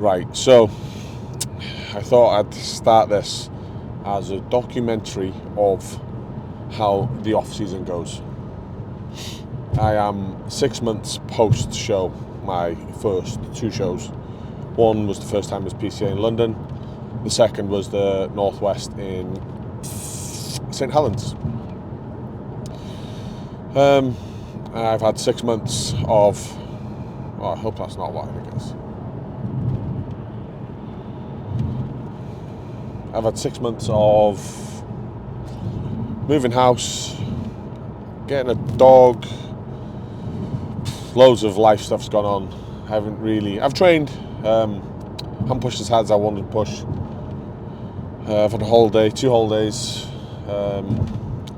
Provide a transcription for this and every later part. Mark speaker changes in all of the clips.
Speaker 1: Right, so I thought I'd start this as a documentary of how the off-season goes. I am 6 months post-show, my first two shows. One was the first time as PCA in London. The second was the Northwest in St Helens. I've had 6 months of... Well, I hope that's not what I think it is. I've had 6 months of moving house, getting a dog, loads of life stuff's gone on. I've trained, haven't pushed as hard as I wanted to push. I've had two holidays,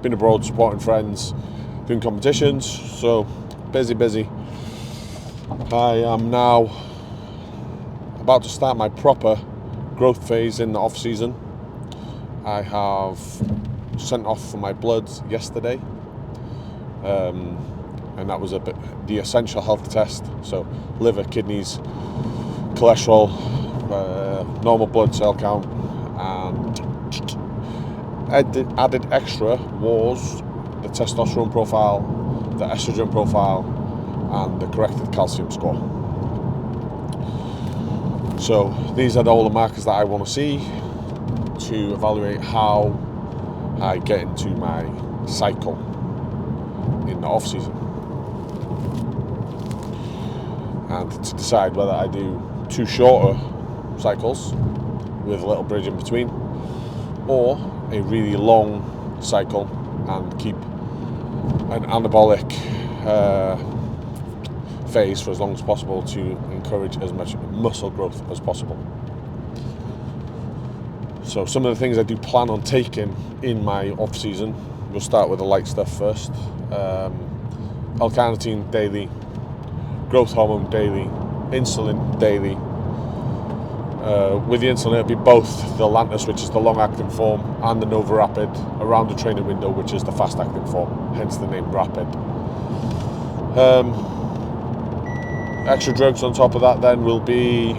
Speaker 1: been abroad supporting friends, doing competitions, so busy. I am now about to start my proper growth phase in the off season. I have sent off for my bloods yesterday, and that was the essential health test. So liver, kidneys, cholesterol, normal blood cell count, and added extra was the testosterone profile, the estrogen profile, and the corrected calcium score. So these are all the markers that I want to see to evaluate how I get into my cycle in the off season, and to decide whether I do two shorter cycles with a little bridge in between, or a really long cycle and keep an anabolic phase for as long as possible to encourage as much muscle growth as possible. So some of the things I do plan on taking in my off season, we'll start with the light stuff first. L-carnitine daily, growth hormone daily, insulin daily. With the insulin, it'll be both the Lantus, which is the long-acting form, and the Nova Rapid around the training window, which is the fast-acting form, hence the name Rapid. Extra drugs on top of that then will be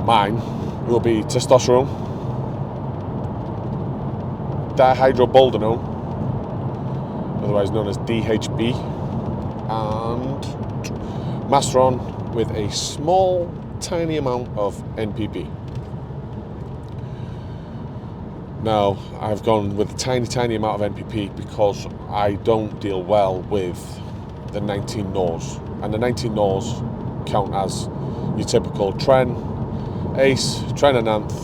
Speaker 1: mine will be testosterone, dihydroboldenone, otherwise known as DHB, and Masteron with a small, tiny amount of NPP. Now, I've gone with a tiny amount of NPP because I don't deal well with the 19 NORs, and the 19 NORs count as your typical Tren, ACE, Tren Enanth,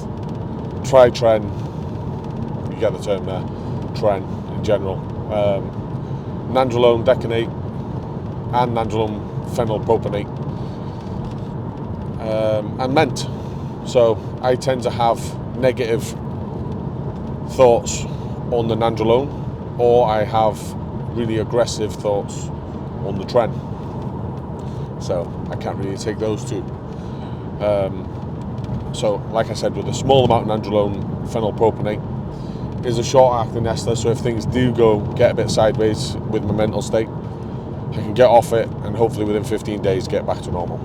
Speaker 1: Tri-Tren, you get the term there, Tren in general, Nandrolone Decanate, and Nandrolone Phenylpropanate, and Ment. So I tend to have negative thoughts on the Nandrolone, or I have really aggressive thoughts on the Tren. So I can't really take those two. So like I said, with a small amount of Nandrolone, Phenylpropanate is a short-acting ester, so if things do get a bit sideways with my mental state, I can get off it and hopefully within 15 days get back to normal.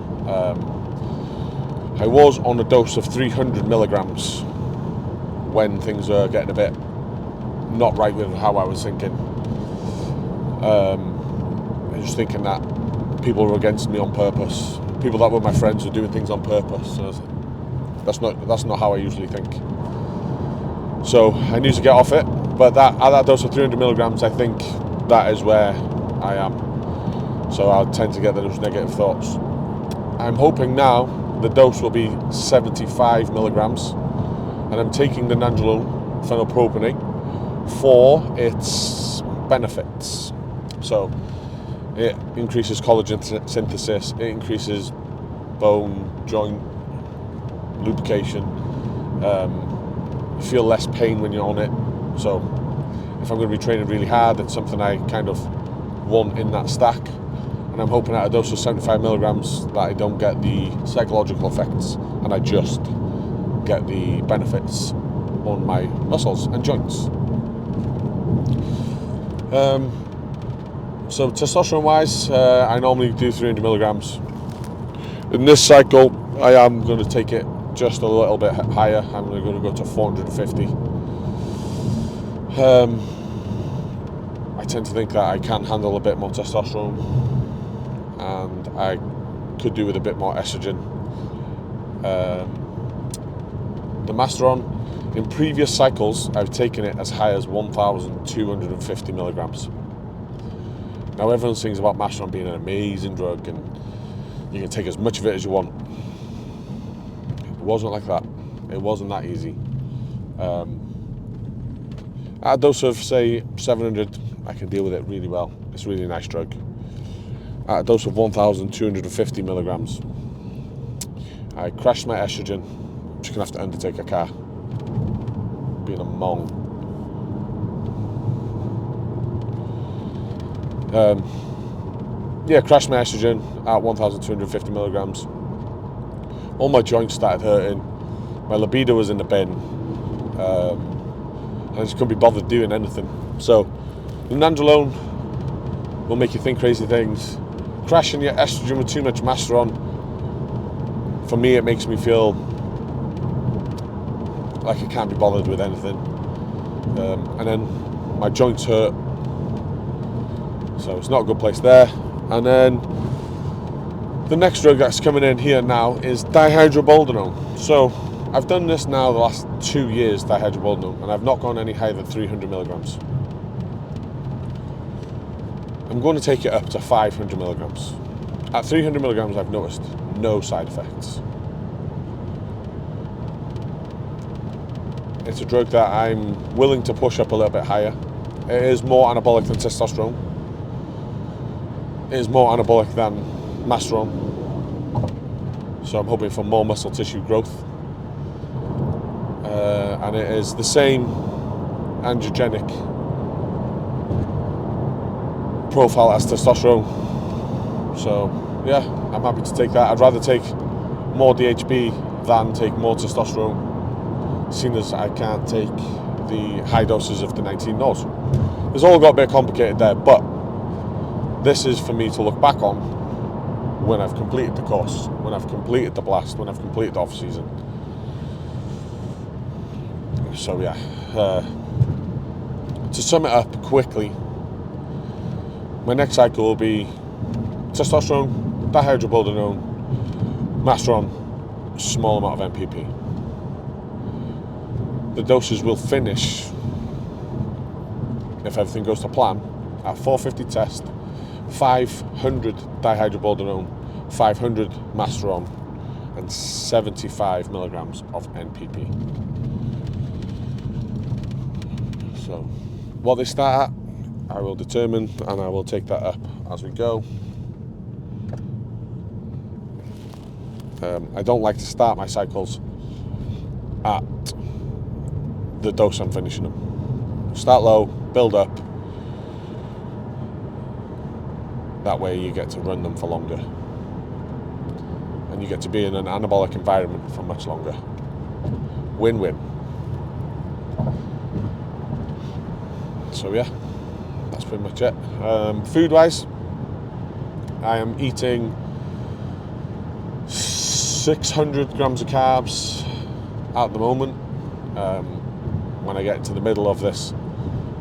Speaker 1: I was on a dose of 300 milligrams when things are getting a bit not right with how I was thinking. I was thinking that people were against me on purpose. People that were my friends were doing things on purpose. So that's not how I usually think. So I need to get off it, but at that dose of 300 milligrams, I think that is where I am. So I tend to get those negative thoughts. I'm hoping now the dose will be 75 milligrams, and I'm taking the Nandrolone Phenylpropanate for its benefits. So it increases collagen synthesis, it increases bone, joint lubrication, you feel less pain when you're on it. So if I'm going to be training really hard, it's something I kind of want in that stack, and I'm hoping at a dose of 75 milligrams that I don't get the psychological effects and I just get the benefits on my muscles and joints. So testosterone wise, I normally do 300 milligrams In this cycle, I am going to take it just a little bit higher. I'm going to go to 450. I tend to think that I can handle a bit more testosterone, and I could do with a bit more estrogen. The Masteron, in previous cycles, I've taken it as high as 1,250 milligrams. Now, everyone sings about Masteron being an amazing drug and you can take as much of it as you want. It wasn't like that. It wasn't that easy. At a dose of, say, 700, I can deal with it really well. It's a really nice drug. At a dose of 1,250 milligrams, I crashed my estrogen. I'm just going to have to undertake a car. Being a mong. Crashed my estrogen at 1,250 milligrams. All my joints started hurting. My libido was in the bin. I just couldn't be bothered doing anything. So, the Nandrolone will make you think crazy things. Crashing your estrogen with too much Masteron, for me, it makes me feel like I can't be bothered with anything. And then my joints hurt. So it's not a good place there. And then the next drug that's coming in here now is dihydroboldenone. So I've done this now the last 2 years, dihydroboldenone, and I've not gone any higher than 300 milligrams. I'm going to take it up to 500 milligrams. At 300 milligrams, I've noticed no side effects. It's a drug that I'm willing to push up a little bit higher. It is more anabolic than testosterone. It is more anabolic than Masteron. So I'm hoping for more muscle tissue growth. And it is the same androgenic profile as testosterone. So yeah, I'm happy to take that. I'd rather take more DHB than take more testosterone, seeing as I can't take the high doses of the 19 Nords. It's all got a bit complicated there, but this is for me to look back on when I've completed the course, when I've completed the blast, when I've completed the off-season. So yeah, to sum it up quickly, my next cycle will be testosterone, dihydroboldenone, Masteron, small amount of NPP. The doses will finish, if everything goes to plan, at 450 test, 500 dihydroboldenone, 500 Masteron, and 75 milligrams of NPP. So, what they start at, I will determine, and I will take that up as we go. I don't like to start my cycles at the dose I'm finishing them. Start low, build up. That way you get to run them for longer. And you get to be in an anabolic environment for much longer. Win-win. So yeah, that's pretty much it. Food-wise, I am eating 600 grams of carbs at the moment. When I get into the middle of this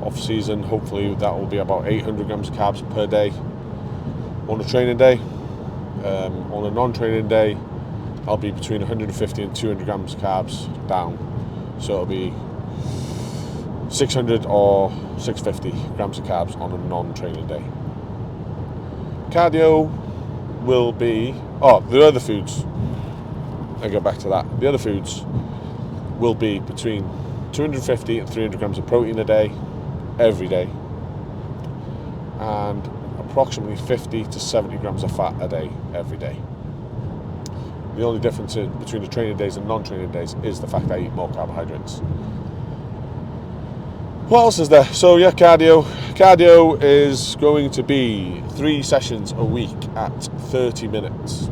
Speaker 1: off-season, hopefully that will be about 800 grams of carbs per day on a training day. On a non-training day, I'll be between 150 and 200 grams of carbs down. So it'll be 600 or 650 grams of carbs on a non-training day. Cardio will be... the other foods. I'll go back to that. The other foods will be between 250 and 300 grams of protein a day, every day, and approximately 50 to 70 grams of fat a day, every day. The only difference between the training days and non-training days is the fact that I eat more carbohydrates. What else is there? So yeah, cardio. Cardio is going to be 3 sessions a week at 30 minutes,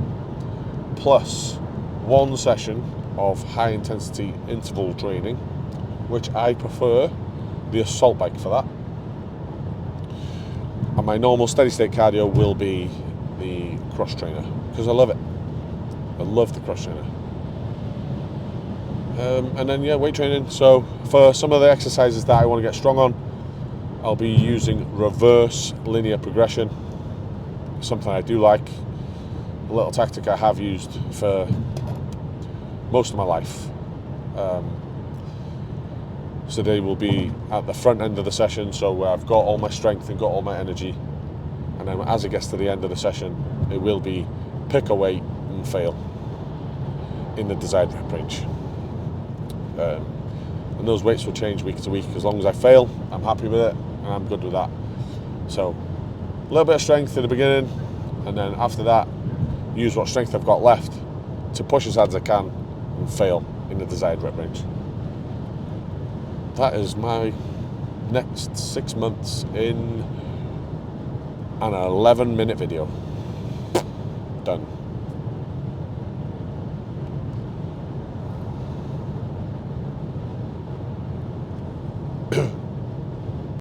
Speaker 1: plus 1 session of high intensity interval training, which I prefer the assault bike for that. And my normal steady state cardio will be the cross trainer, because I love it. I love the cross trainer. And then, yeah, weight training. So for some of the exercises that I want to get strong on, I'll be using reverse linear progression. Something I do like. A little tactic I have used for most of my life. So they will be at the front end of the session, so where I've got all my strength and got all my energy. And then as it gets to the end of the session, it will be pick a weight and fail in the desired rep range. And those weights will change week to week. As long as I fail, I'm happy with it and I'm good with that. So a little bit of strength in the beginning, and then after that, use what strength I've got left to push as hard as I can and fail in the desired rep range. That is my next 6 months in an 11-minute video. Done.